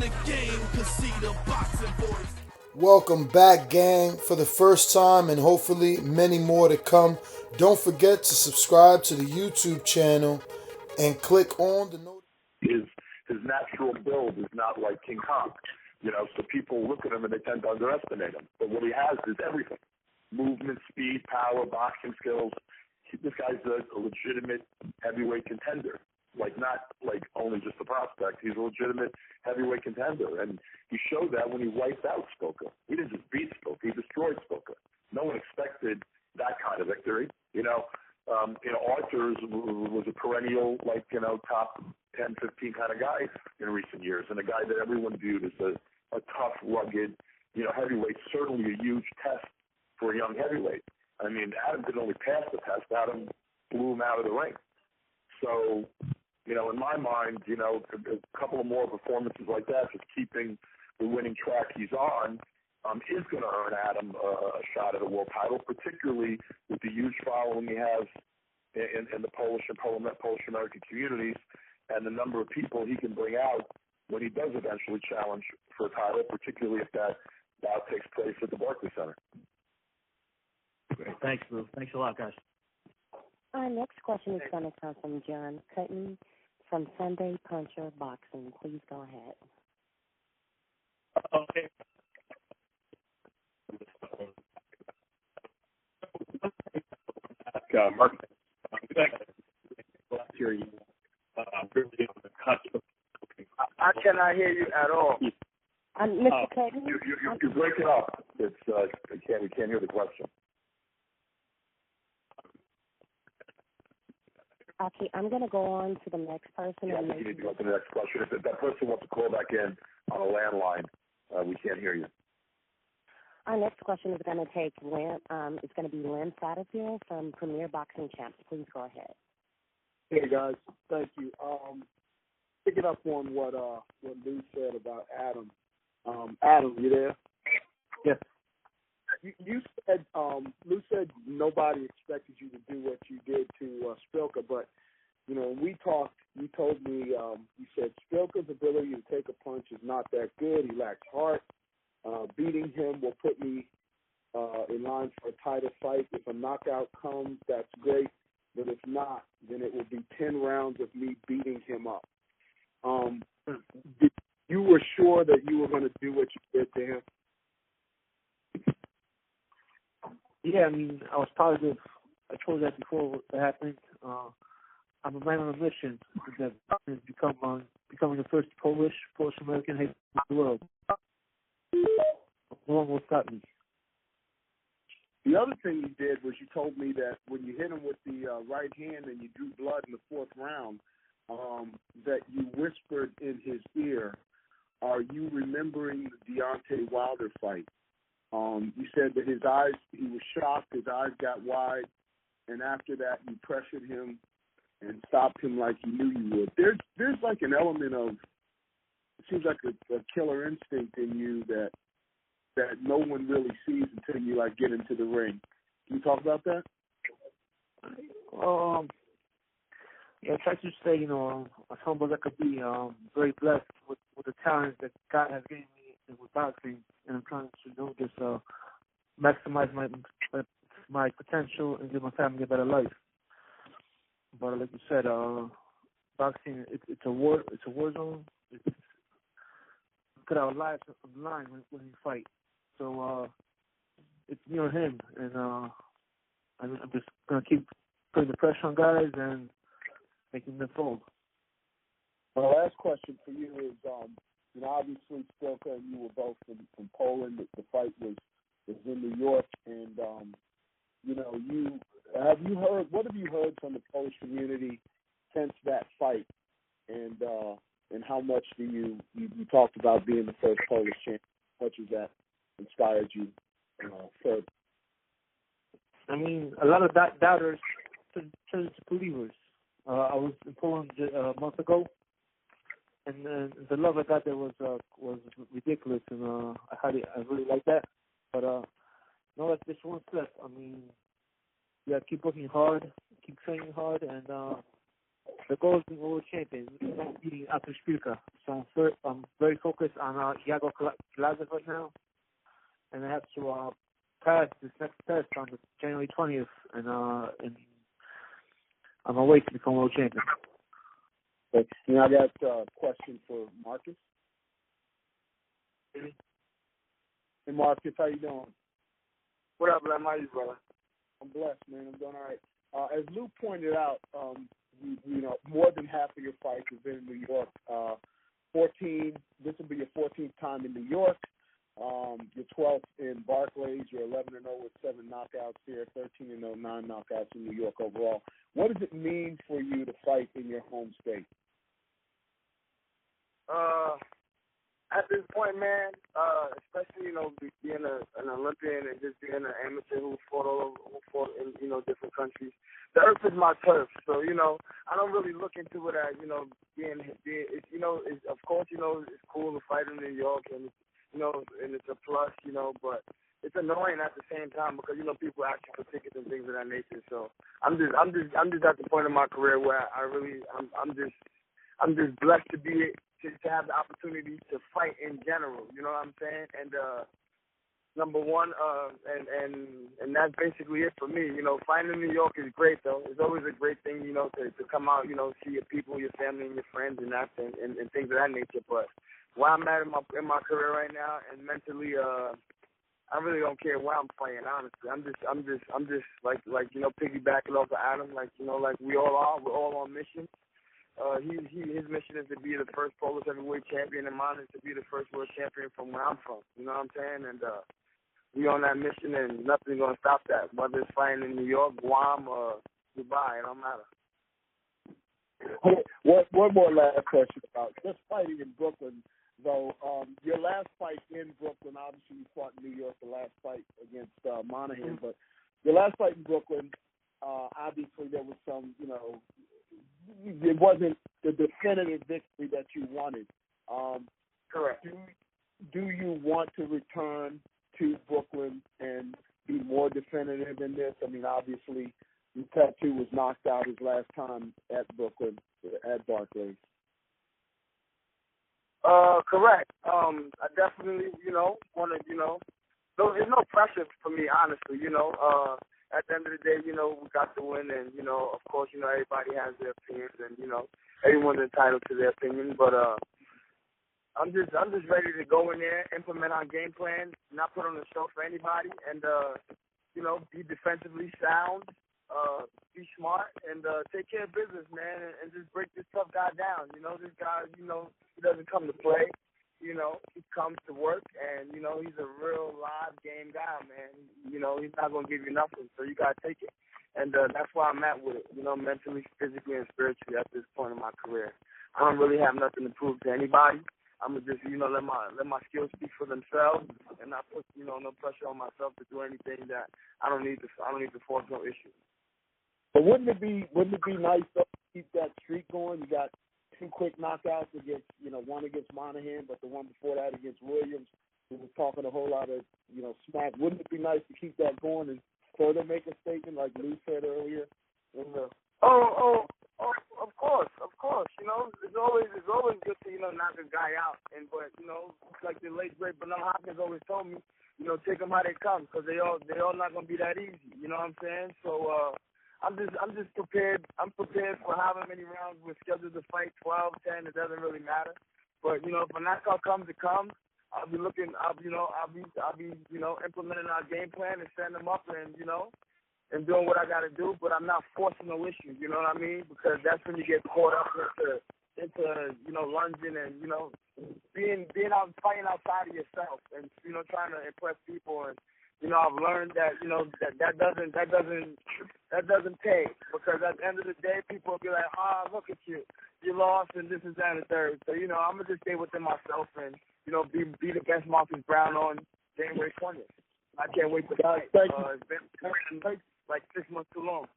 the game can see the boxing voice. Welcome back, gang, for the first time and hopefully many more to come. Don't forget to subscribe to the YouTube channel and click on the notification. His natural build is not like King Kong, so people look at him and they tend to underestimate him. But what he has is everything: movement, speed, power, boxing skills. This guy's a legitimate heavyweight contender. Not only just a prospect. He's a legitimate heavyweight contender. And he showed that when he wiped out Spilka. He didn't just beat Spilka, he destroyed Spilka. No one expected that kind of victory. Arthur's was a perennial, top 10, 15 kind of guy in recent years, and a guy that everyone viewed as a tough, rugged, heavyweight, certainly a huge test for a young heavyweight. I mean, Adam didn't only pass the test, Adam blew him out of the ring. So, in my mind, a couple of more performances like that, just keeping the winning track he's on, is going to earn Adam a shot at a world title, particularly with the huge following he has in the Polish and Polish American communities, and the number of people he can bring out when he does eventually challenge for a title, particularly if that bout takes place at the Barclays Center. Great. Thanks, Lou. Thanks a lot, guys. Our next question is going to come from John Cutton from Sunday Puncher Boxing. Please go ahead. Okay. Mark, last year you really on the cusp of. I cannot hear you at all. Mr. Cutton? You're breaking up. We can't hear the question. Okay, I'm going to go on to the next person. Yeah, you need to go to the next question. If that person wants to call back in on a landline, we can't hear you. Our next question is going to take Lynn. It's going to be Lynn Satterfield from Premier Boxing Champs. Please go ahead. Hey guys, thank you. Picking up on what Lou said about Adam. Adam, you there? Yes. You said Lou said nobody expected you to do what you did to Spilka, but when we talked, you told me you said Spilka's ability to take a punch is not that good. He lacks heart. Beating him will put me in line for a title fight. If a knockout comes, that's great. But if not, then it will be 10 rounds of me beating him up. You were sure that you were going to do what you did to him? Yeah, I mean, I was positive. I told that before it happened. I'm a man on a mission that is becoming the first Polish American heavyweight in the world. No one will stop me. The other thing you did was you told me that when you hit him with the right hand and you drew blood in the fourth round, that you whispered in his ear, "Are you remembering the Deontay Wilder fight?" You said that his eyes, he was shocked, his eyes got wide, and after that you pressured him and stopped him like you knew you would. There's like an element of, it seems like a killer instinct in you that no one really sees until you get into the ring. Can you talk about that? Yeah, I try to stay, as humble as I could be. Very blessed with the talent that God has given me with boxing, and I'm trying to just maximize my potential and give my family a better life. But like you said, boxing it's a war zone. It's put our lives on the line when we fight. So it's me or him, and I'm just gonna keep putting the pressure on guys and making them fold. My last question for you is, obviously Spilka and you were both from Poland. The fight was in New York, and what have you heard from the Polish community since that fight, and how much do you talked about being the first Polish champion? How much has that inspired you further? I mean, a lot of doubters turned into believers. I was in Poland a month ago, and the love I got there was ridiculous, and I really like that. But no, that's just one step. I mean, you gotta keep working hard, keep training hard, and the goal is to be world champion. I'm beating Arthur Spielka. So I'm very focused on Iago Glazov right now. And I have to pass this next test on January 20th. And on my way to become world champion. Okay. Now I got a question for Marcus. Hey, Marcus, how you doing? What up, man? How you, brother? I'm blessed, man. I'm doing all right. As Lou pointed out, you know, more than half of your fights have been in New York. 14. This will be your 14th time in New York. Your 12th in Barclays. You're 11-0 with 7 knockouts here. 13-0, 9 knockouts in New York overall. What does it mean for you to fight in your home state? At this point, man, especially, you know, being an Olympian and just being an amateur who fought in, you know, different countries, the earth is my turf. So, you know, I don't really look into it as, you know, being you know, of course, you know, it's cool to fight in New York and, you know, and it's a plus, you know, but it's annoying at the same time because, you know, people ask you for tickets and things of that nature. So I'm just at the point in my career where I'm just blessed to be to have the opportunity to fight in general, you know what I'm saying? And number one, and that's basically it for me. You know, fighting in New York is great though. It's always a great thing, you know, to come out, you know, see your people, your family, and your friends, and that and things of that nature. But where I'm at in my career right now, and mentally, I really don't care where I'm fighting. Honestly, I'm just like you know, piggybacking off of Adam, like you know, like we all are. We're all on mission. His mission is to be the first Polish heavyweight champion, and mine is to be the first world champion from where I'm from. You know what I'm saying? And we on that mission, and nothing's gonna stop that. Whether it's fighting in New York, Guam, or Dubai, it don't matter. One more last question about just fighting in Brooklyn, though. Your last fight in Brooklyn, obviously you fought in New York. The last fight against Monahan, but your last fight in Brooklyn, obviously there was some, you know. It wasn't the definitive victory that you wanted. Correct. Do you want to return to Brooklyn and be more definitive in this? I mean, obviously, Tattoo was knocked out his last time at Brooklyn, at Barclays. Correct. I definitely, you know, want to, you know, there's no pressure for me, honestly, you know. At the end of the day, you know, we got to win, and, you know, of course, you know, everybody has their opinions, and, you know, everyone's entitled to their opinion, but I'm just ready to go in there, implement our game plan, not put on a show for anybody, and, you know, be defensively sound, be smart, and take care of business, man, and just break this tough guy down. You know, this guy, you know, he doesn't come to play. You know, he comes to work, and, you know, he's a real live game guy, man. You know, he's not going to give you nothing, so you got to take it. And that's why I'm at with it, you know, mentally, physically, and spiritually at this point in my career. I don't really have nothing to prove to anybody. I'm going to just, you know, let my skills speak for themselves and not put, you know, no pressure on myself to do anything that I don't need to force no issue. But wouldn't it be nice though, to keep that streak going? You got 2 quick knockouts against, you know, one against Monahan, but the one before that against Williams, who was talking a whole lot of, you know, smack. Wouldn't it be nice to keep that going and further make a statement, like Lou said earlier? Oh, of course. You know, it's always good to, you know, knock a guy out. But you know, like the late great Bernard Hopkins always told me, you know, take them how they come, because they all not gonna be that easy. You know what I'm saying? So I'm just prepared. I'm prepared for however many rounds we're scheduled to fight, 12, 10. It doesn't really matter. But you know, if a knockout comes, it comes. I'll be implementing our game plan and setting them up, and you know, and doing what I got to do. But I'm not forcing no issues. You know what I mean? Because that's when you get caught up into you know, lunging and, you know, being out fighting outside of yourself, and, you know, trying to impress people. And you know, I've learned that, you know, that doesn't pay, because at the end of the day, people will be like, look at you lost, and this is that and the third. So, you know, I'm gonna just stay within myself and, you know, be the best Marcus Browne on January 20th. I can't wait to fight. It's been like 6 months too long.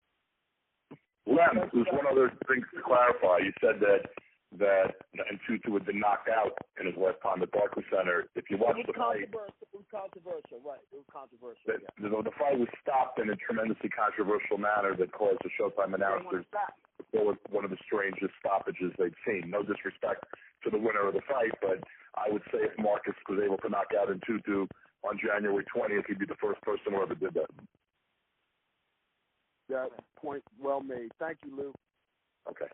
Lem, there's one other thing to clarify. You said that Tutu had been knocked out in his last time at Barclays Center. If you watch the fight, it was controversial, right? It was controversial. The fight was stopped in a tremendously controversial manner that caused the Showtime announcers. or one of the strangest stoppages they've seen. No disrespect to the winner of the fight, but I would say if Marcus was able to knock out Ntutu on January 20th, he'd be the first person who ever did that. That point well made. Thank you, Lou. Okay.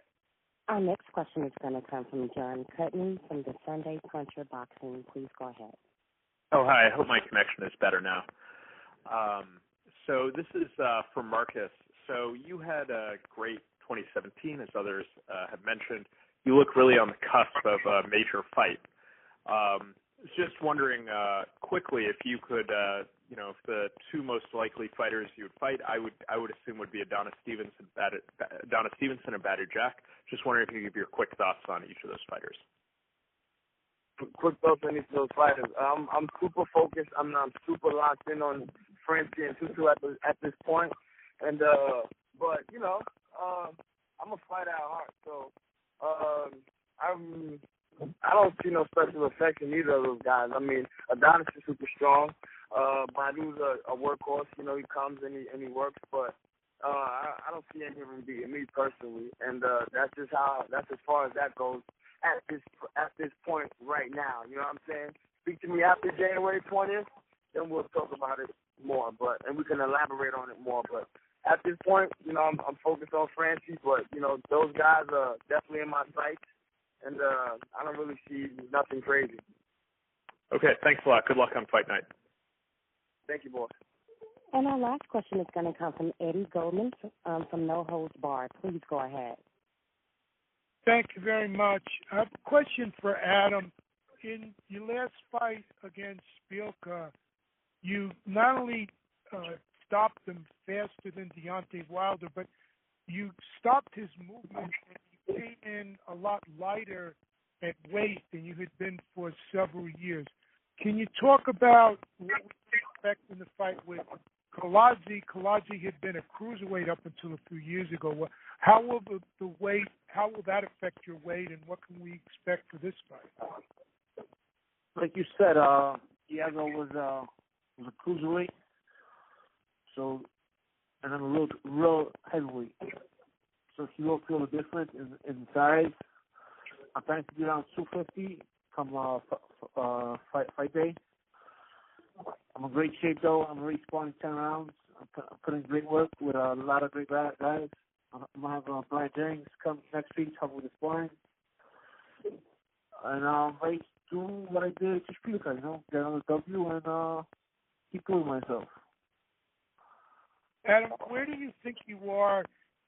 Our next question is going to come from John Cutney from the Sunday Puncher Boxing. Please go ahead. Oh, hi. I hope my connection is better now. So this is for Marcus. So you had a great 2017, as others have mentioned. You look really on the cusp of a major fight. Just wondering quickly if you could, if the two most likely fighters you would fight, I would assume would be Adonis Stevenson and Badger Jack. Just wondering if you could give your quick thoughts on each of those fighters. Quick thoughts on each of those fighters. I'm super focused. I'm super locked in on Francie and Tutu at this point. And but I'm a fighter at heart, so I don't see no special effects in either of those guys. I mean, Adonis is super strong. Badu's a workhorse. He comes and he works, but I don't see any of them beating me personally, and that's as far as that goes at this point right now. You know what I'm saying? Speak to me after January 20th, then we'll talk about it more, and we can elaborate on it more. But at this point, I'm focused on Francie, but those guys are definitely in my sights, and I don't really see nothing crazy. Okay, thanks a lot. Good luck on fight night. Thank you, boss. And our last question is going to come from Eddie Goldman from No Holds Barred. Please go ahead. Thank you very much. I have a question for Adam. In your last fight against Spielka, you not only stopped him faster than Deontay Wilder, but you stopped his movement and you came in a lot lighter at weight than you had been for several years. Can you talk about what we expect in the fight with Kownacki? Kownacki had been a cruiserweight up until a few years ago. How will the weight? How will that affect your weight, and what can we expect for this fight? Like you said, Diego was a cruiserweight, so, and I'm a real heavyweight, so he will feel the difference in size. I'm trying to get down 250 come fight day. I'm in great shape though. I'm already sparring 10 rounds. I'm putting great work with a lot of great guys. I'm gonna have Brian Jennings come next week, help with the sparring, and I'm ready to do what I did to Spielka, get on the W and keep doing myself. Adam, where do you think you are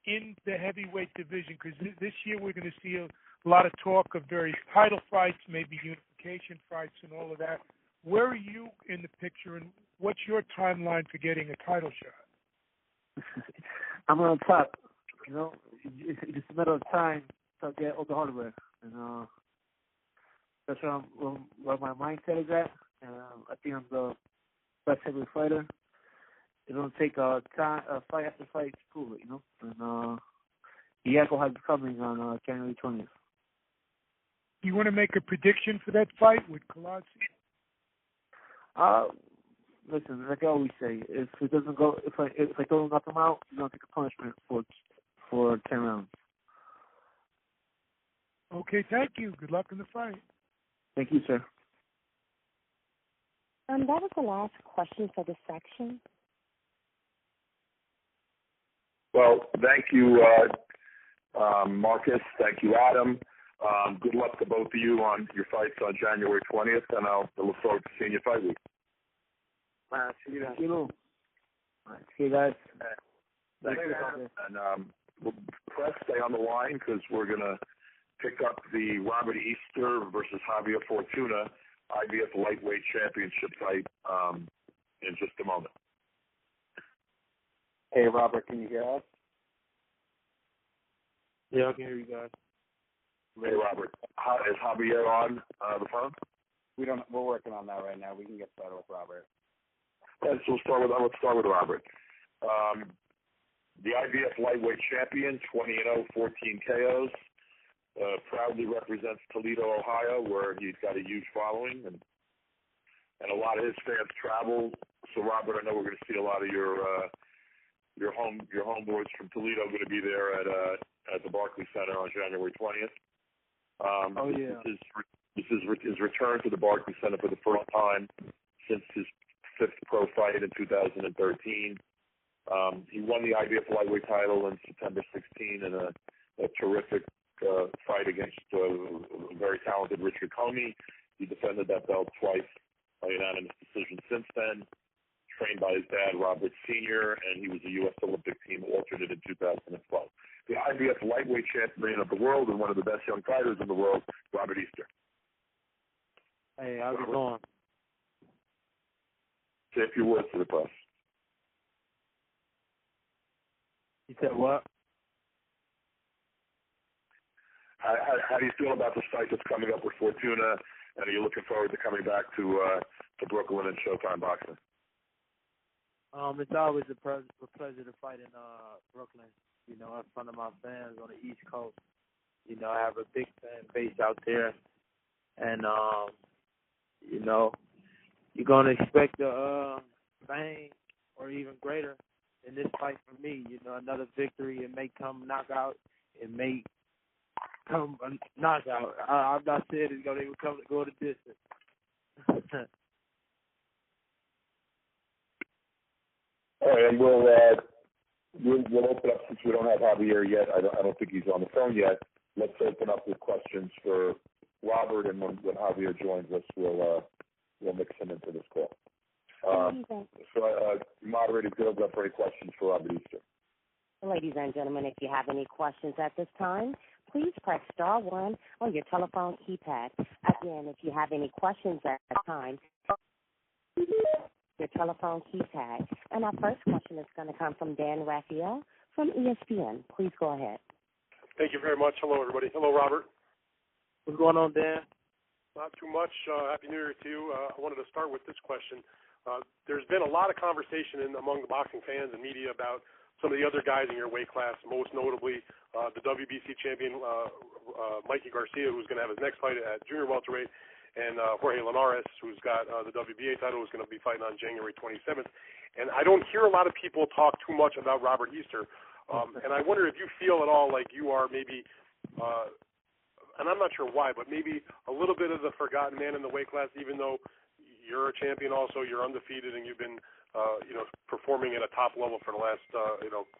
in the heavyweight division? Because this year we're going to see a lot of talk of various title fights, maybe unification fights and all of that. Where are you in the picture, and what's your timeline for getting a title shot? I'm on top. It's just a matter of time to get all the hardware, and that's where my mindset is at. I think I'm the best heavyweight fighter. It's gonna take time, fight after fight to prove it, And Diego has coming on January 20th. You want to make a prediction for that fight with Kownacki? Listen, like I always say, if it doesn't go, if I don't knock him out, you're gonna take a punishment for 10 rounds. Okay, thank you. Good luck in the fight. Thank you, sir. That was the last question for this section. Well, thank you, Marcus. Thank you, Adam. Good luck to both of you on your fights on January 20th, and I'll look forward to seeing you fight week. See you then. Thank you. All right, see you guys. Thank you. And press, stay on the line because we're going to pick up the Robert Easter versus Javier Fortuna IBF lightweight championship fight in just a moment. Hey, Robert, can you hear us? Yeah, I can hear you guys. Hey, Robert. Is Javier on the phone? We're working on that right now. We can get started with Robert. Yeah, so let's start with Robert. The IBF lightweight champion, 20-0, 14 KOs. Proudly represents Toledo, Ohio, where he's got a huge following, and a lot of his fans travel. So, Robert, I know we're going to see a lot of your your homeboys from Toledo going to be there at the Barclays Center on January 20th. Oh yeah. This is his return to the Barclays Center for the first time since his 5th pro fight in 2013. He won the IBF lightweight title in September 16 in a terrific fight against a very talented Richard Comey. He defended that belt twice by unanimous decision since then. Trained by his dad, Robert Sr., and he was a U.S. Olympic team alternate in 2012. The IBF lightweight champion of the world and one of the best young fighters in the world, Robert Easter. Hey, how's it going? Say a few words to the press. You said what? How do you feel about the fight that's coming up with Fortuna, and are you looking forward to coming back to Brooklyn and Showtime Boxing? It's always a pleasure to fight in Brooklyn, you know, in front of my fans on the East Coast. You know, I have a big fan base out there, and, you know, you're going to expect the fame or even greater in this fight for me. You know, another victory. It may come knockout. It may come a knockout. I'm not saying it's going to even come to go the distance. All right, and we'll open up, since we don't have Javier yet. I don't think he's on the phone yet. Let's open up with questions for Robert, and when Javier joins us, we'll mix him into this call. Moderator, build up for any questions for Robert Easter. Ladies and gentlemen, if you have any questions at this time, please press *1 on your telephone keypad. Again, if you have any questions at this time, your telephone keypad. And our first question is going to come from Dan Raphael from ESPN. Please go ahead. Thank you very much. Hello, everybody. Hello, Robert. What's going on, Dan? Not too much. Happy New Year to you. I wanted to start with this question. There's been a lot of conversation among the boxing fans and media about some of the other guys in your weight class, most notably the WBC champion Mikey Garcia, who's going to have his next fight at junior welterweight, and Jorge Linares, who's got the WBA title, who's going to be fighting on January 27th. And I don't hear a lot of people talk too much about Robert Easter. And I wonder if you feel at all like you are maybe, and I'm not sure why, but maybe a little bit of the forgotten man in the weight class, even though you're a champion also, you're undefeated, and you've been performing at a top level for the last,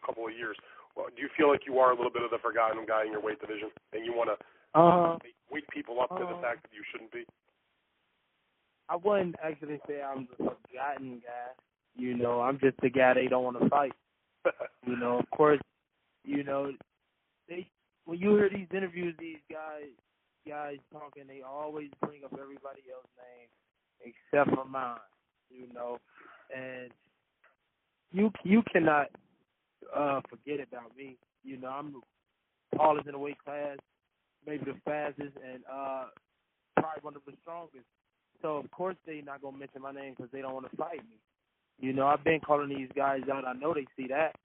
couple of years. Well, do you feel like you are a little bit of the forgotten guy in your weight division, and you want to wake people up to the fact that you shouldn't be? I wouldn't actually say I'm the forgotten guy. You know, I'm just the guy they don't want to fight. You know, of course, you know, when you hear these interviews, these guys talking, they always bring up everybody else's name except for mine. You know, and you cannot forget about me. You know, I'm the tallest in the weight class, maybe the fastest, and probably one of the strongest. So, of course, they're not going to mention my name because they don't want to fight me. You know, I've been calling these guys out. I know they see that.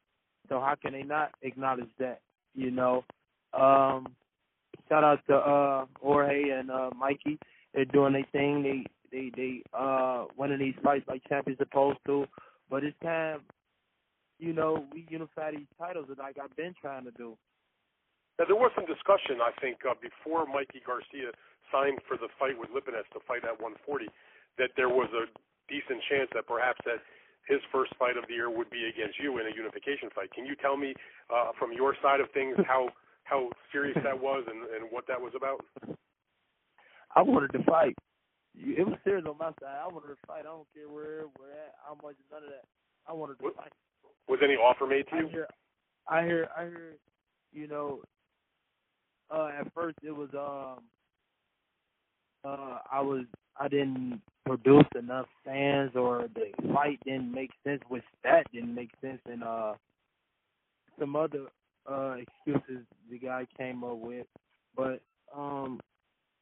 So how can they not acknowledge that? You know, shout out to Jorge and Mikey. They're doing their thing. They winning these fights like champions supposed to. But it's time, you know, we unify these titles like I've been trying to do. Now, there was some discussion, I think, before Mikey Garcia signed for the fight with Lipinets to fight at 140, that there was a decent chance that perhaps that his first fight of the year would be against you in a unification fight. Can you tell me from your side of things how serious that was and what that was about? I wanted to fight. It was serious on my side. I wanted to fight. I don't care where we're at, how much, none of that. I wanted to fight. Was any offer made to you? I hear, you know, at first it was I didn't produce enough fans, or the fight didn't make sense, which that didn't make sense, and some other excuses the guy came up with. But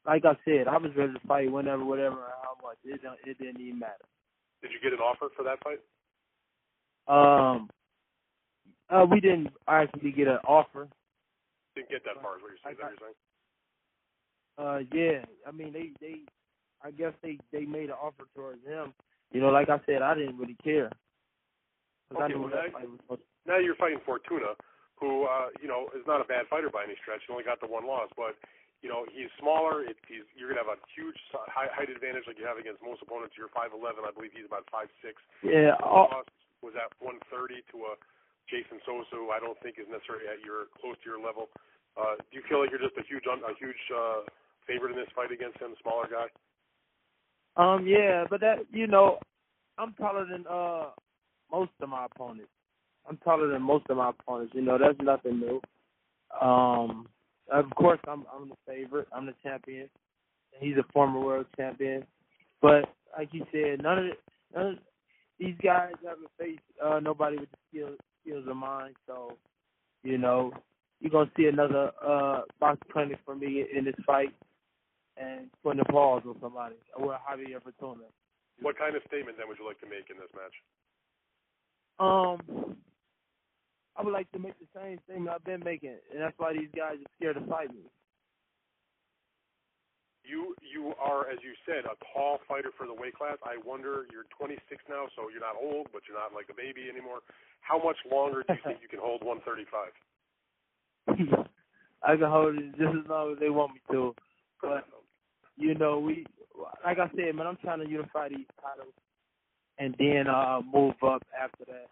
like I said, I was ready to fight whenever, whatever, how much. It didn't even matter. Did you get an offer for that fight? We didn't actually get an offer. Didn't get that far, is what you're saying? Is that what you're saying? Yeah. I mean, I guess they made an offer towards him. You know, like I said, I didn't really care. Okay, now you're fighting Fortuna, who is not a bad fighter by any stretch. He only got the one loss, but he's smaller. You're gonna have a huge height advantage like you have against most opponents. You're 5'11". I believe he's about 5'6". Yeah. Was at 130 to Jason Sosa, who I don't think is necessarily close to your level. Do you feel like you're just a huge favorite in this fight against him, smaller guy? Yeah, but that I'm taller than most of my opponents. That's nothing new. Of course, I'm the favorite. I'm the champion. He's a former world champion. But like you said, none of these guys haven't faced nobody with the skills of mine. So, you're gonna see another box clinic for me in this fight and putting a pause on somebody or Javier Fortuna. What kind of statement then would you like to make in this match? I would like to make the same statement I've been making, and that's why these guys are scared to fight me. You are, as you said, a tall fighter for the weight class. I wonder, you're 26 now, so you're not old, but you're not like a baby anymore. How much longer do you think you can hold 135? I can hold it just as long as they want me to. But, we, like I said, man, I'm trying to unify these titles and then move up after that.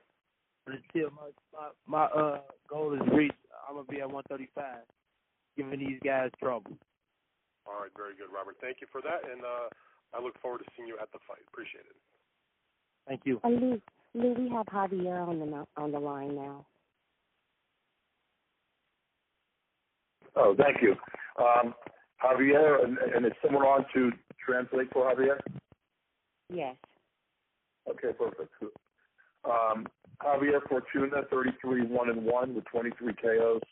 But until my goal is reached, I'm going to be at 135, giving these guys trouble. All right, very good, Robert. Thank you for that, and I look forward to seeing you at the fight. Appreciate it. Thank you. Lou, we have Javier on the line now. Oh, thank you. Javier, and is someone on to translate for Javier? Yes. Okay, perfect. Javier Fortuna, 33-1-1 with 23 KOs.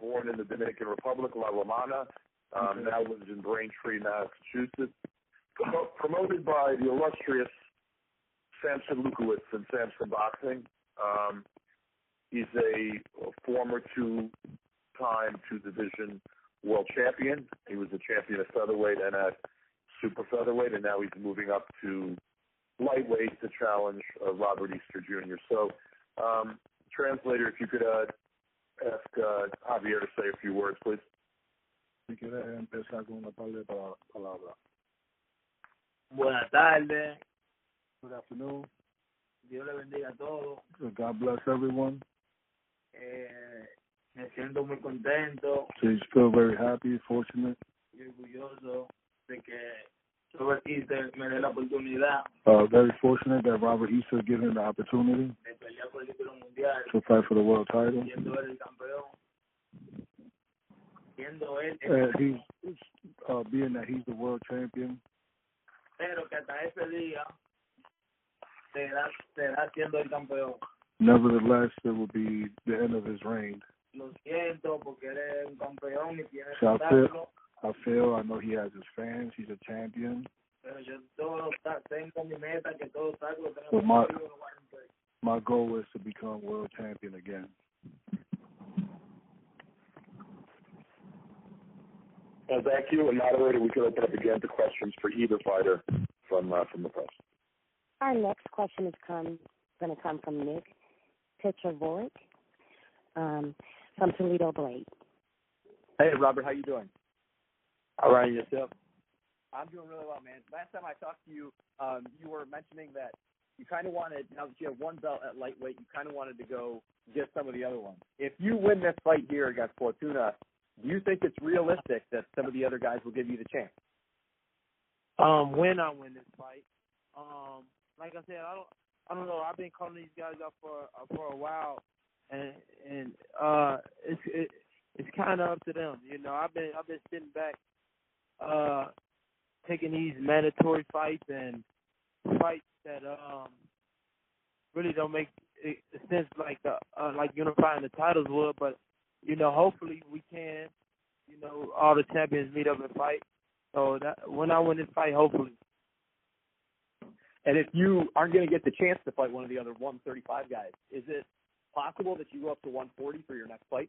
Born in the Dominican Republic, La Romana. Now lives in Braintree, Massachusetts. Promoted by the illustrious Samson Lukowitz and Samson Boxing. He's a former two-time two-division world champion. He was a champion at featherweight and at super featherweight, and now he's moving up to lightweight to challenge Robert Easter Jr. So, translator, if you could ask Javier to say a few words, please. Si quieres empezar con una par de palabras. Buenas tardes. Good afternoon. Dios le bendiga a todos. So God bless everyone. Me siento muy contento. So you feel very happy, fortunate. Y orgulloso de que Robert Easter me dé la oportunidad. Very fortunate that Robert Easter is given the opportunity de pelear por el título mundial. to fight for the world title. Siendo él el campeón. Siendo él being that he's the world champion. Pero que hasta ese día será siendo el campeón. Nevertheless, it will be the end of his reign. Lo siento porque él es un campeón y tiene So título. I know he has his fans. He's a champion. Pero yo tengo mi meta que todos salgan. But my goal is to become world champion again. Thank you. And moderator, we can open up again to questions for either fighter from the press. Our next question is going to come from Nick Petrovovic from Toledo Blade. Hey, Robert, how you doing? All right, yourself? I'm doing really well, man. Last time I talked to you, you were mentioning that you kind of wanted, now that you have one belt at lightweight, you kind of wanted to go get some of the other ones. If you win this fight here against Fortuna, do you think it's realistic that some of the other guys will give you the chance? When I win this fight, like I said, I don't know. I've been calling these guys up for a while, and it's kind of up to them. I've been sitting back, taking these mandatory fights and fights that really don't make sense like unifying the titles would, but hopefully we can. All the champions meet up and fight. So that when I win this fight, hopefully. And if you aren't going to get the chance to fight one of the other 135 guys, is it possible that you go up to 140 for your next fight?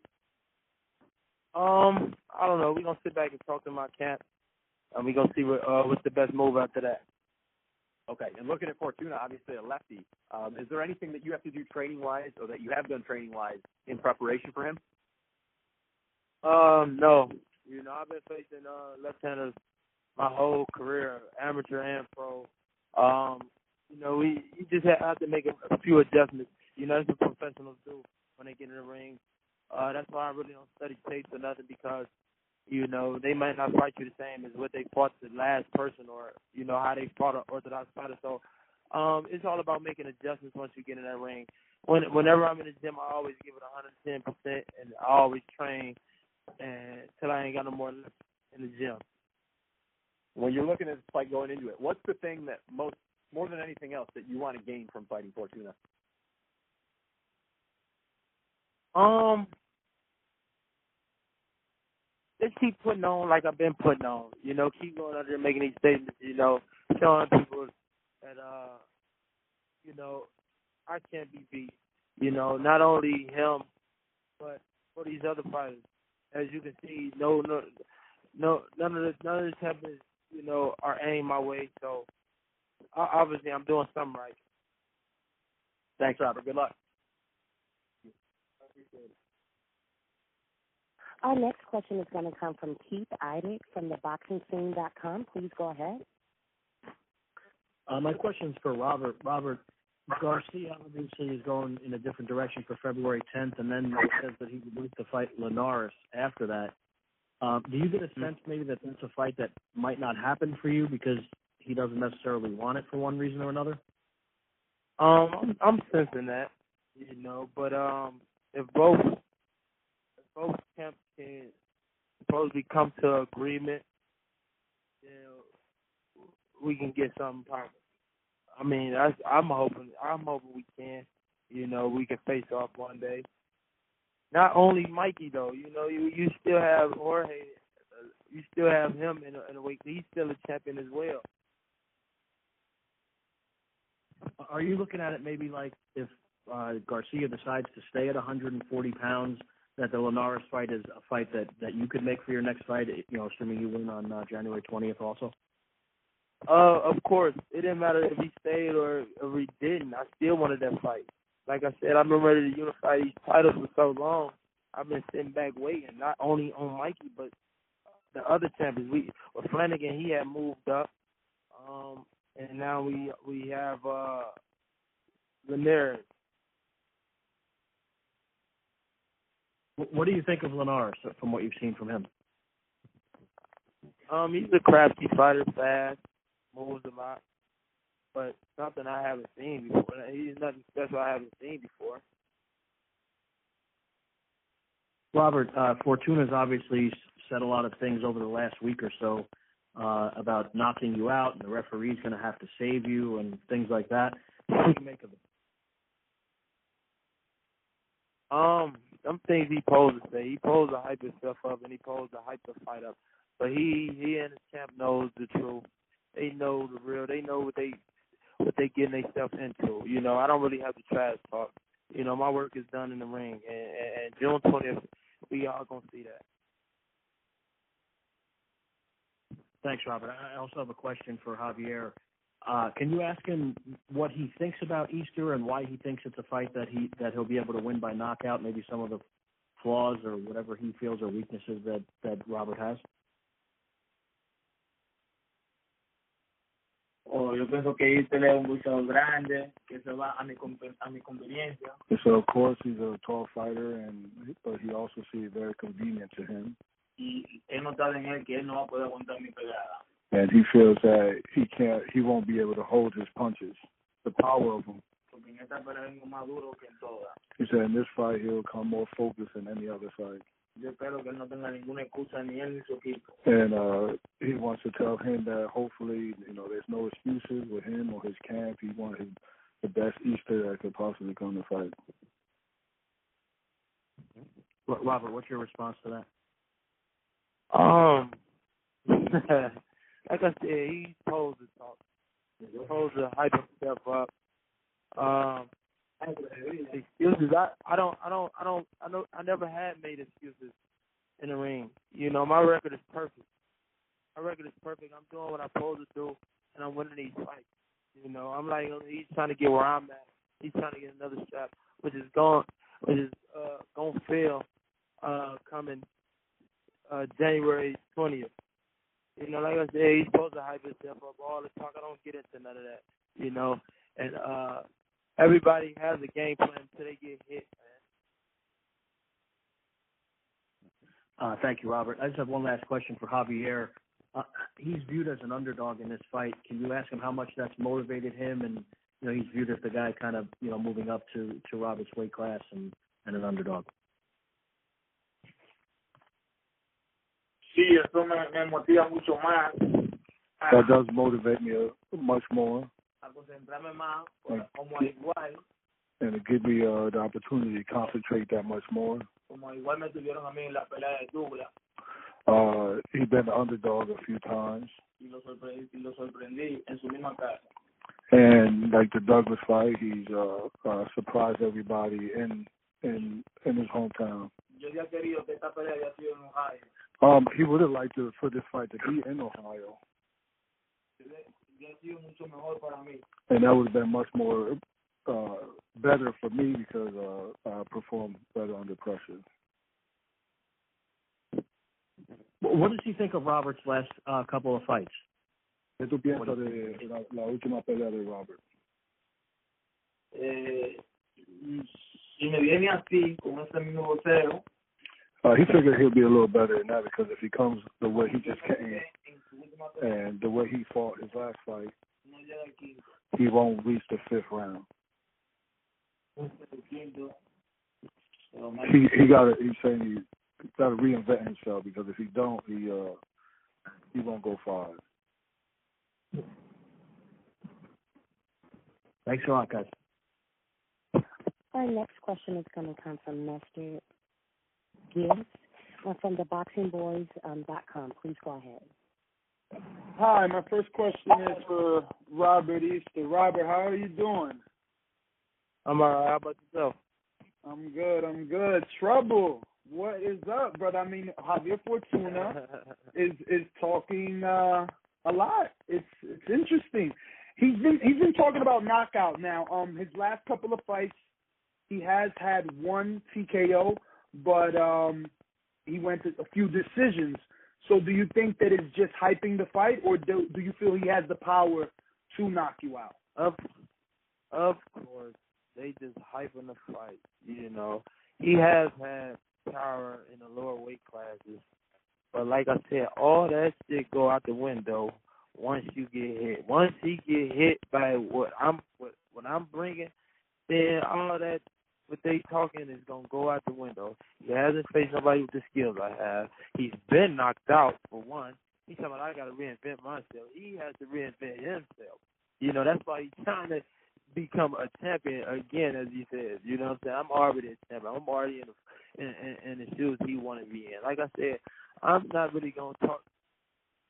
I don't know. We're going to sit back and talk to my camp, and we're going to see what's the best move after that. Okay, and looking at Fortuna, obviously a lefty, is there anything that you have to do training-wise or that you have done training-wise in preparation for him? No. I've been facing left-handers my whole career, amateur and pro. You just have to make a few adjustments. That's what professionals do when they get in the ring. That's why I really don't study tapes or nothing because, they might not fight you the same as what they fought the last person or, how they fought an orthodox fighter. So it's all about making adjustments once you get in that ring. Whenever I'm in the gym, I always give it 110%, and I always train until I ain't got no more left in the gym. When you're looking at this fight going into it, what's the thing that more than anything else, that you want to gain from fighting Fortuna? Just keep putting on like I've been putting on. Keep going out there making these statements, showing people that, I can't be beat. Not only him, but for these other fighters. As you can see, none of this happens, are aimed my way. So, obviously, I'm doing something right. Thanks, Robert. Good luck. Our next question is going to come from Keith Idek from ThaBoxingScene.com. Please go ahead. My question is for Robert. Robert, Garcia obviously is going in a different direction for February 10th, and then it says that he would like to fight Linares after that. Do you get a sense maybe that that's a fight that might not happen for you because he doesn't necessarily want it for one reason or another? I'm sensing that, but if both camps can supposedly come to agreement, we can get something popping. I mean, I'm hoping we can. We can face off one day. Not only Mikey though. You still have Jorge. You still have him in a weight. He's still a champion as well. Are you looking at it maybe like if Garcia decides to stay at 140 pounds, that the Linares fight is a fight that you could make for your next fight, assuming you win on January 20th also? Of course. It didn't matter if he stayed or if he didn't. I still wanted that fight. Like I said, I've been ready to unify these titles for so long. I've been sitting back waiting, not only on Mikey, but the other champions. With Flanagan, he had moved up. And now we have Linares. What do you think of Linares from what you've seen from him? He's a crafty fighter, fast, moves a lot, but something I haven't seen before. He's nothing special I haven't seen before. Robert, Fortuna's obviously said a lot of things over the last week or so about knocking you out, and the referee's going to have to save you and things like that. What do you make of it? Some things he posed to say. He posed to hype himself up, and he posed to hype the fight up. But he and the champ knows the truth. They know the real. They know what they getting themselves into. I don't really have to trash talk. My work is done in the ring, and June 20th, we all gonna see that. Thanks, Robert. I also have a question for Javier. Can you ask him what he thinks about Easter and why he thinks it's a fight that he'll be able to win by knockout? Maybe some of the flaws or whatever he feels are weaknesses that Robert has. Yo pienso que Easter es un boxeador grande que se va a mi conveniencia. So of course he's a tall fighter, but he also sees it very convenient to him. Y he notado en él que él no va a poder aguantar mi pegada. And he feels that he won't be able to hold his punches, the power of them. Porque en esta pelea vengo más duro que en todas. He said in this fight he'll come more focused than any other fight. Yo espero que él no tenga ninguna excusa ni él ni su equipo. And he wants to tell him that hopefully, there's no excuses with him or his camp. He wants the best Easter that could possibly come to fight. Robert, what's your response to that? Like I said, he's supposed to talk. He's supposed to hype himself up. Excuses. I never had made excuses in the ring. My record is perfect. My record is perfect. I'm doing what I'm supposed to do, and I'm winning these fights. You know, I'm like, he's trying to get where I'm at. He's trying to get another shot, which is gonna fail coming January 20th. You know, like I said, he's supposed to hype himself up. All the talk, I don't get into none of that. You know, and everybody has a game plan until they get hit, man. Thank you, Robert. I just have one last question for Javier. He's viewed as an underdog in this fight. Can you ask him how much that's motivated him? And you know, he's viewed as the guy kind of, you know, moving up to Robert's weight class and an underdog. Sí, eso me motiva mucho más. That does motivate me much more. A concentrarme más, como al igual. And it gives me the opportunity to concentrate that much more. Como igual me tuvieron a mí en la pelea de Douglas. He's been the underdog a few times. Y lo sorprendí en su misma casa. And like the Douglas fight, he's surprised everybody in his hometown. Yo había querido que esta pelea había sido en Ohio. He would have liked for this fight to be in Ohio. Había sido mucho mejor para mí. And that would have been much more better for me because I performed better under pressure. What does he think of Robert's last couple of fights? ¿Qué tú piensas de la última pelea de Robert? Si me viene así, con ese mismo boxeo. He figured he'll be a little better than that because if he comes the way he just came and the way he fought his last fight, he won't reach the 5th round. He's saying he got to reinvent himself because if he don't, he won't go far. Thanks a lot, guys. Our next question is going to come from Mr. Gibbs from ThaBoxingvoice.com. Please go ahead. Hi, my first question is for Robert Easter. Robert, how are you doing? I'm all right. How about yourself? I'm good. Trouble. What is up, brother? I mean, Javier Fortuna is talking a lot. It's interesting. He's been talking about knockout now. His last couple of fights, he has had one TKO, but he went to a few decisions. So do you think that it's just hyping the fight, or do you feel he has the power to knock you out? Of course, they just hyping the fight. You know, he has had power in the lower weight classes, but like I said, all that shit go out the window once you get hit. Once he get hit by what I'm bringing, then all that what they talking is gonna go out the window. He hasn't faced nobody with the skills I have. He's been knocked out for one. He's talking about I gotta reinvent myself. He has to reinvent himself. You know, that's why he's trying to become a champion again, as he says. You know what I'm saying? I'm already a champion. I'm already in the shoes he want to be in. Like I said, I'm not really gonna talk.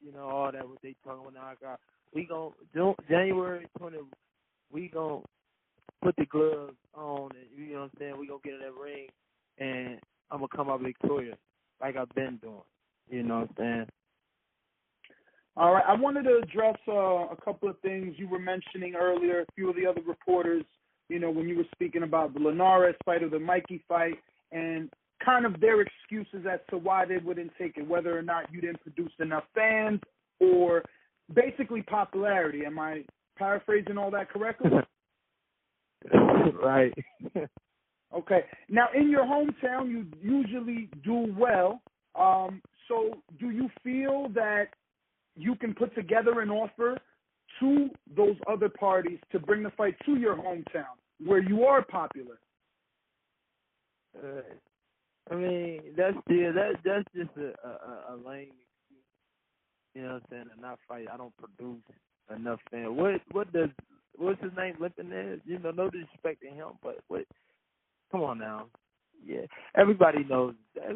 You know, all that what they talking about knockout. We gonna January 20th. We gonna put the gloves on, and you know what I'm saying? We're going to get in that ring, and I'm going to come out victorious like I've been doing. You know what I'm saying? All right. I wanted to address a couple of things you were mentioning earlier, a few of the other reporters, you know, when you were speaking about the Linares fight or the Mikey fight, and kind of their excuses as to why they wouldn't take it, whether or not you didn't produce enough fans or basically popularity. Am I paraphrasing all that correctly? Right. Okay. Now, in your hometown, you usually do well. So do you feel that you can put together an offer to those other parties to bring the fight to your hometown where you are popular? I mean, that's just a lame excuse. You know what I'm saying? To not fight. I don't produce enough fans. What's his name? Limpinez? You know, no disrespect to him, but what? Come on now. Yeah, everybody knows that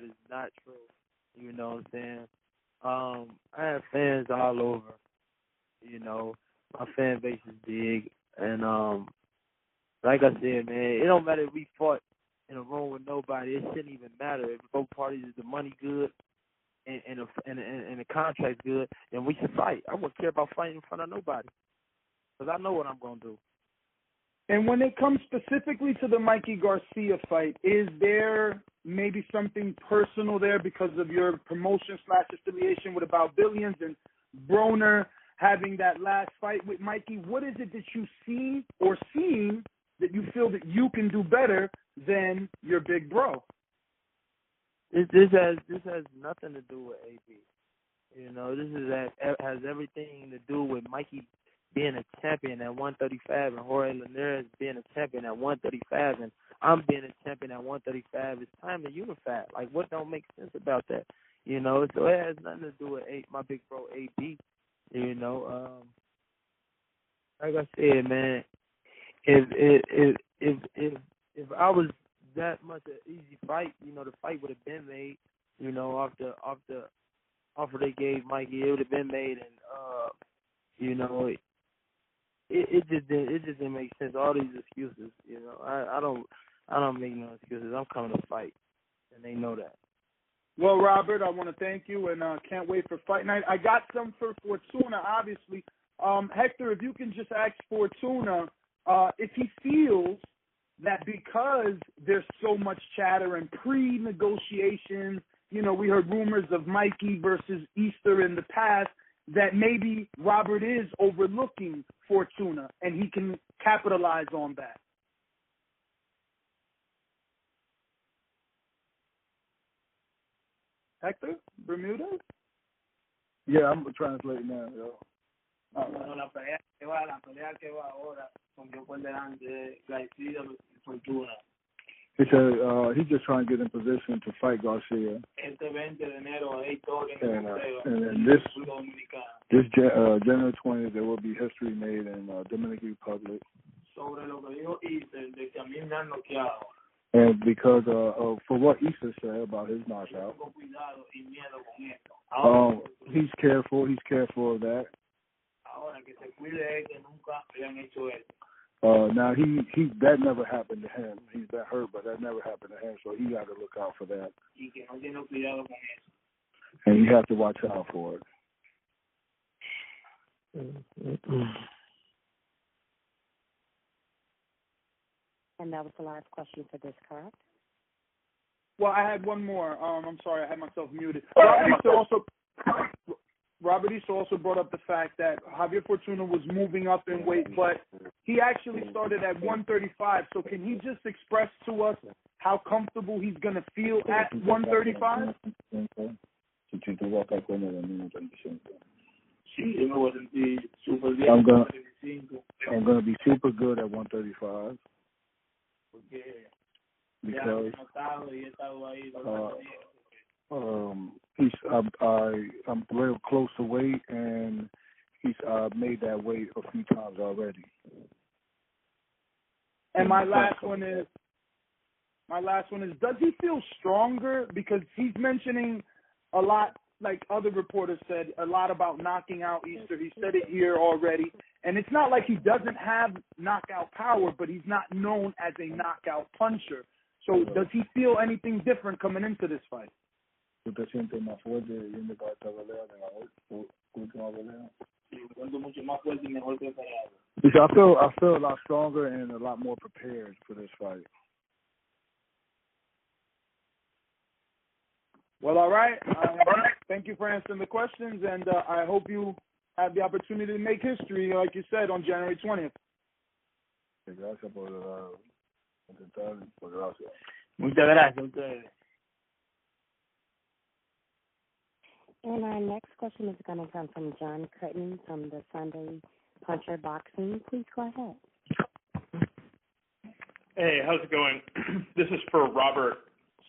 is not true. You know what I'm saying? I have fans all over. You know, my fan base is big, and like I said, man, it don't matter if we fought in a room with nobody. It shouldn't even matter if both parties is the money good and the contract's good. Then we should fight. I wouldn't care about fighting in front of nobody. because I know what I'm going to do. And when it comes specifically to the Mikey Garcia fight, is there maybe something personal there because of your promotion / affiliation with About Billions and Browne having that last fight with Mikey? What is it that you've seen or seen that you feel that you can do better than your big bro? This has nothing to do with AB. You know, has everything to do with Mikey being a champion at 135 and Jorge Linares being a champion at 135 and I'm being a champion at 135. It's time to unify. Like, what don't make sense about that? You know, so it has nothing to do with my big bro AB. You know, like I said, man, if I was that much an easy fight, you know, the fight would have been made. You know, off the offer they gave Mikey, it would have been made, and you know, it just didn't make sense. All these excuses, you know, I don't make no excuses. I'm coming to fight, and they know that. Well, Robert, I want to thank you, and can't wait for fight night. I got some for Fortuna, obviously. Hector, if you can just ask Fortuna if he feels that because there's so much chatter and pre-negotiations, you know, we heard rumors of Mikey versus Easter in the past, that maybe Robert is overlooking Fortuna, and he can capitalize on that. Hector, Bermuda? Yeah, I'm translating now, yo. Bueno, la pelea que va ahora, con Dios por delante, Garcia versus Fortuna. He said he's just trying to get in position to fight Garcia. Este 20 de enero hay todo en And el this Dominicano. January 20th, there will be history made in Dominican Republic. Sobre lo que dijo Easter, de que a mí me han noqueado. And because for what Easter said about his knockout, he's careful. He's careful of that. Ahora que se cuide que nunca le han hecho eso. Now he that never happened to him. He's been hurt, but that never happened to him. So he got to look out for that. Y que no tiene cuidado con eso. And you have to watch out for it. And that was the last question for this, correct? Well, I had one more. I'm sorry, I had myself muted. Robert Easter also brought up the fact that Javier Fortuna was moving up in weight, but he actually started at 135. So can he just express to us how comfortable he's going to feel at 135? I'm gonna be super good at 135 because I'm real close to weight, and he's made that weight a few times already. And my last one is, does he feel stronger? Because he's mentioning a lot, like other reporters said, a lot about knocking out Easter. He said it here already. And it's not like he doesn't have knockout power, but he's not known as a knockout puncher. So does he feel anything different coming into this fight? ¿Tú te sientes más fuerte yendo para esta pelea de la última pelea? Mucho más fuerte y mejor preparado. I feel a lot stronger and a lot more prepared for this fight. Well, all right. Thank you for answering the questions, and I hope you have the opportunity to make history, like you said, on January 20th. Gracias por intentar. Gracias. Muchas gracias a ustedes. And our next question is going to come from John Curtin from the Sunday Puncher Boxing. Please go ahead. Hey, how's it going? This is for Robert.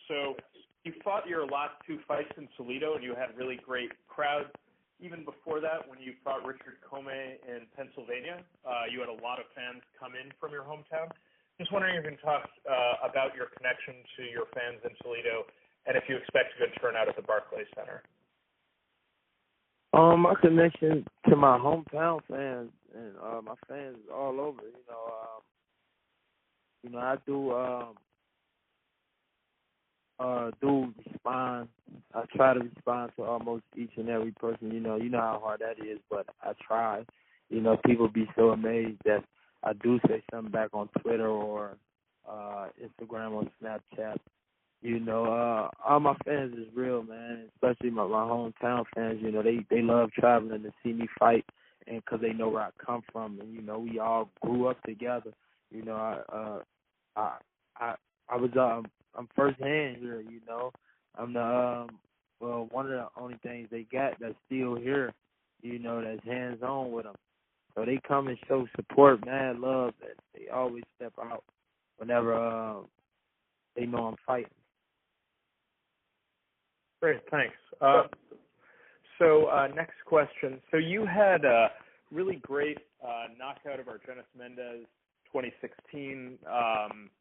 So you fought your last two fights in Toledo, and you had really great crowds. Even before that, when you fought Richard Comey in Pennsylvania, you had a lot of fans come in from your hometown. Just wondering if you can talk about your connection to your fans in Toledo, and if you expect a good turnout at the Barclays Center. My connection to my hometown fans and my fans all over, I do respond. I try to respond to almost each and every person. You know how hard that is, but I try. you know, people be so amazed that I do say something back on Twitter or Instagram or Snapchat. You know, all my fans is real, man, especially my hometown fans. You know, they love traveling to see me fight, and because they know where I come from, and you know, we all grew up together. You know, I'm firsthand here. You know, I'm the one of the only things they got that's still here. You know, that's hands on with them. So they come and show support, mad love, and they always step out whenever they know I'm fighting. Great, thanks. So next question. So you had a really great knockout of Argenis Mendez 2016,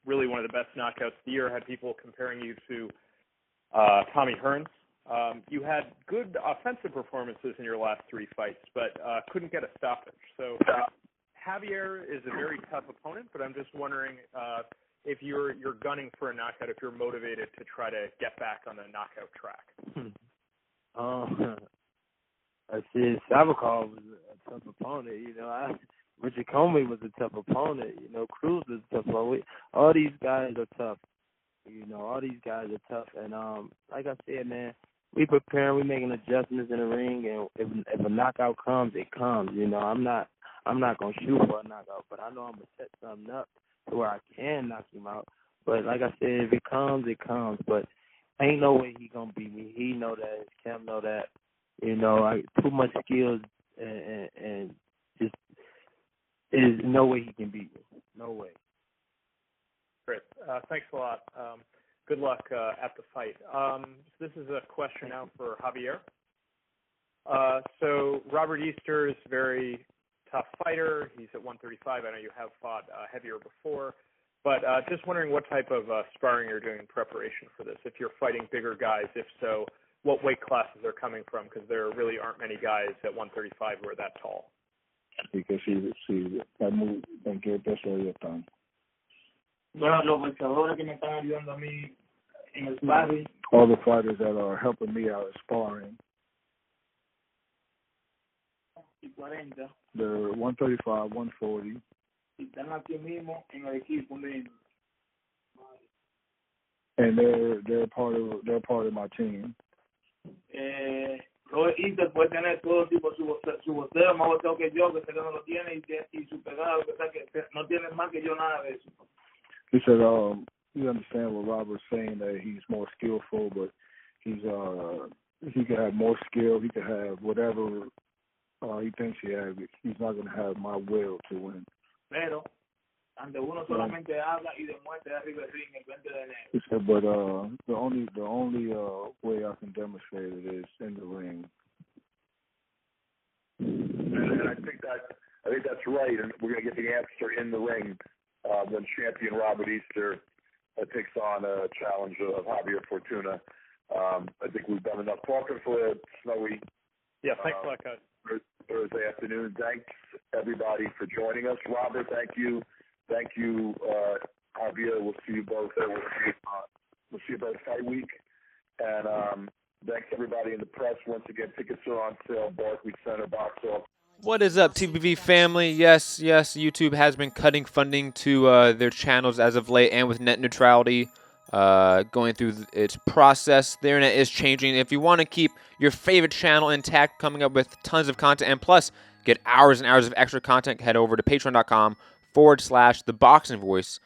really one of the best knockouts of the year. Had people comparing you to Tommy Hearns. You had good offensive performances in your last 3 fights, but couldn't get a stoppage. So Javier is a very tough opponent, but I'm just wondering if you're gunning for a knockout, if you're motivated to try to get back on the knockout track. I see Sabakov was a tough opponent. You know, Richard Comey was a tough opponent. You know, Cruz was a tough opponent. All these guys are tough. You know, all these guys are tough. And like I said, man, we preparing, we making adjustments in the ring, and if a knockout comes, it comes. You know, I'm not gonna shoot for a knockout, but I know I'm gonna set something up to where I can knock him out. But like I said, if it comes, it comes. But ain't no way he gonna beat me. He know that. His camp know that. You know, too much skills and just there's no way he can beat me. No way. Great. Thanks a lot. Good luck at the fight. This is a question now for Javier. So Robert Easter is a very tough fighter. He's at 135. I know you have fought heavier before. But just wondering what type of sparring you're doing in preparation for this. If you're fighting bigger guys, if so, what weight classes they're coming from? Because there really aren't many guys at 135 who are that tall. Because sí, está muy, en qué peso ellos están. Bueno, los boxeadores que me están ayudando a mí en el sparring. All the fighters that are helping me out sparring. Y 40. They're 135, 140. Y están aquí mismo en el equipo mío. And they're part of my team. Robert Easter puede tener todo tipo su boteo, más boteo que yo, que sé que no lo tiene, y su pegado, que no tiene más que yo nada de eso. He said, you understand what Robert's saying, that he's more skillful, but he can have more skill, he can have whatever he thinks he has. He's not going to have my will to win. Pero ante uno solamente habla y demuestra arriba del ring el 20 de enero. He said, but the only way I can demonstrate it is in the ring. And I think that's right, and we're going to get the answer in the ring when champion Robert Easter takes on a challenge of Javier Fortuna. I think we've done enough talking for Snowy. Yeah, thanks a lot, guys. Thursday afternoon. Thanks, everybody, for joining us. Robert, thank you. Thank you, Javier. We'll see you both. We'll see you both fight week. And thanks, everybody in the press. Once again, tickets are on sale. Barclays Center box office. What is up, TBV family? Yes, YouTube has been cutting funding to their channels as of late, and with net neutrality going through its process, the internet is changing. If you want to keep your favorite channel intact, coming up with tons of content, and plus get hours and hours of extra content, head over to patreon.com/ThaBoxingVoice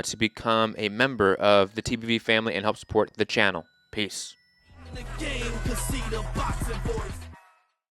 to become a member of the TBV family and help support the channel. Peace. In the game, 'cause see the boxing voice.